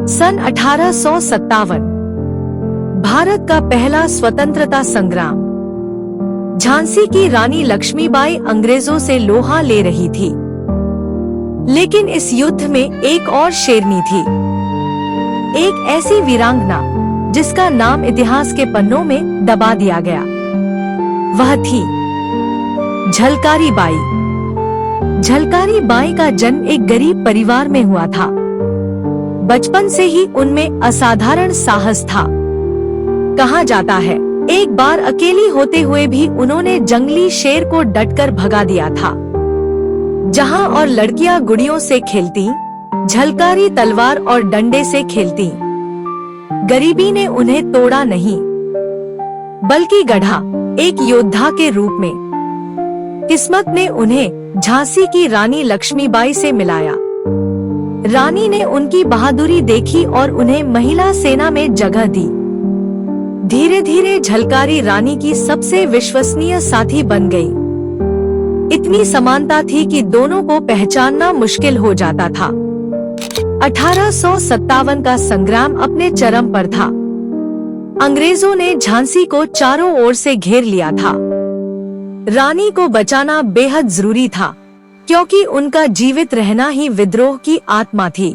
सन 1857 भारत का पहला स्वतंत्रता संग्राम। झांसी की रानी लक्ष्मीबाई अंग्रेजों से लोहा ले रही थी, लेकिन इस युद्ध में एक और शेरनी थी, एक ऐसी वीरांगना जिसका नाम इतिहास के पन्नों में दबा दिया गया। वह थी झलकारी बाई। झलकारी बाई का जन्म एक गरीब परिवार में हुआ था। बचपन से ही उनमें असाधारण साहस था। कहा जाता है, एक बार अकेली होते हुए भी उन्होंने जंगली शेर को डटकर भगा दिया था। जहां और लड़कियां गुड़ियों से खेलती, झलकारी तलवार और डंडे से खेलती। गरीबी ने उन्हें तोड़ा नहीं, बल्कि गढ़ा एक योद्धा के रूप में। किस्मत ने उन्हें झांसी की रानी लक्ष्मीबाई से मिलाया। रानी ने उनकी बहादुरी देखी और उन्हें महिला सेना में जगह दी। धीरे धीरे झलकारी रानी की सबसे विश्वसनीय साथी बन गई। इतनी समानता थी कि दोनों को पहचानना मुश्किल हो जाता था। 1857 का संग्राम अपने चरम पर था। अंग्रेजों ने झांसी को चारों ओर से घेर लिया था। रानी को बचाना बेहद जरूरी था, क्योंकि उनका जीवित रहना ही विद्रोह की आत्मा थी।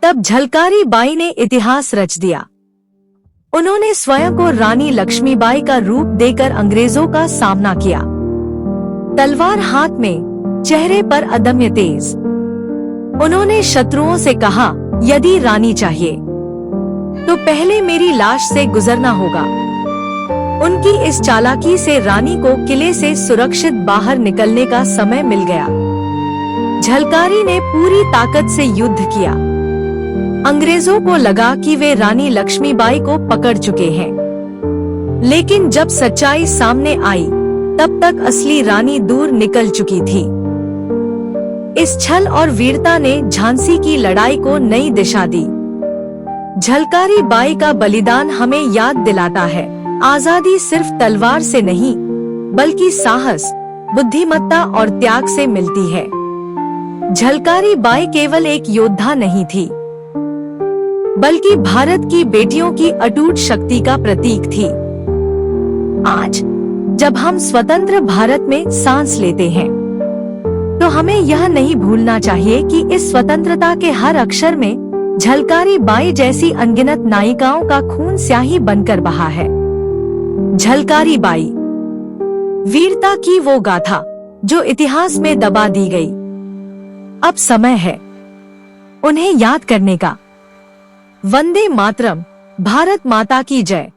तब झलकारी बाई ने इतिहास रच दिया। उन्होंने स्वयं को रानी लक्ष्मीबाई का रूप देकर अंग्रेजों का सामना किया। तलवार हाथ में, चेहरे पर अदम्य तेज। उन्होंने शत्रुओं से कहा, यदि रानी चाहिए तो पहले मेरी लाश से गुजरना होगा। उनकी इस चालाकी से रानी को किले से सुरक्षित बाहर निकलने का समय मिल गया। झलकारी ने पूरी ताकत से युद्ध किया। अंग्रेजों को लगा कि वे रानी लक्ष्मीबाई को पकड़ चुके हैं, लेकिन जब सच्चाई सामने आई, तब तक असली रानी दूर निकल चुकी थी। इस छल और वीरता ने झांसी की लड़ाई को नई दिशा दी। झलकारी बाई का बलिदान हमें याद दिलाता है, आजादी सिर्फ तलवार से नहीं, बल्कि साहस, बुद्धिमत्ता और त्याग से मिलती है। झलकारी बाई केवल एक योद्धा नहीं थी, बल्कि भारत की बेटियों की अटूट शक्ति का प्रतीक थी। आज जब हम स्वतंत्र भारत में सांस लेते हैं, तो हमें यह नहीं भूलना चाहिए कि इस स्वतंत्रता के हर अक्षर में झलकारी बाई जैसी अनगिनत नायिकाओं का खून स्याही बनकर बहा है। झलकारी बाई, वीरता की वो गाथा जो इतिहास में दबा दी गई। अब समय है उन्हें याद करने का। वंदे मातरम। भारत माता की जय।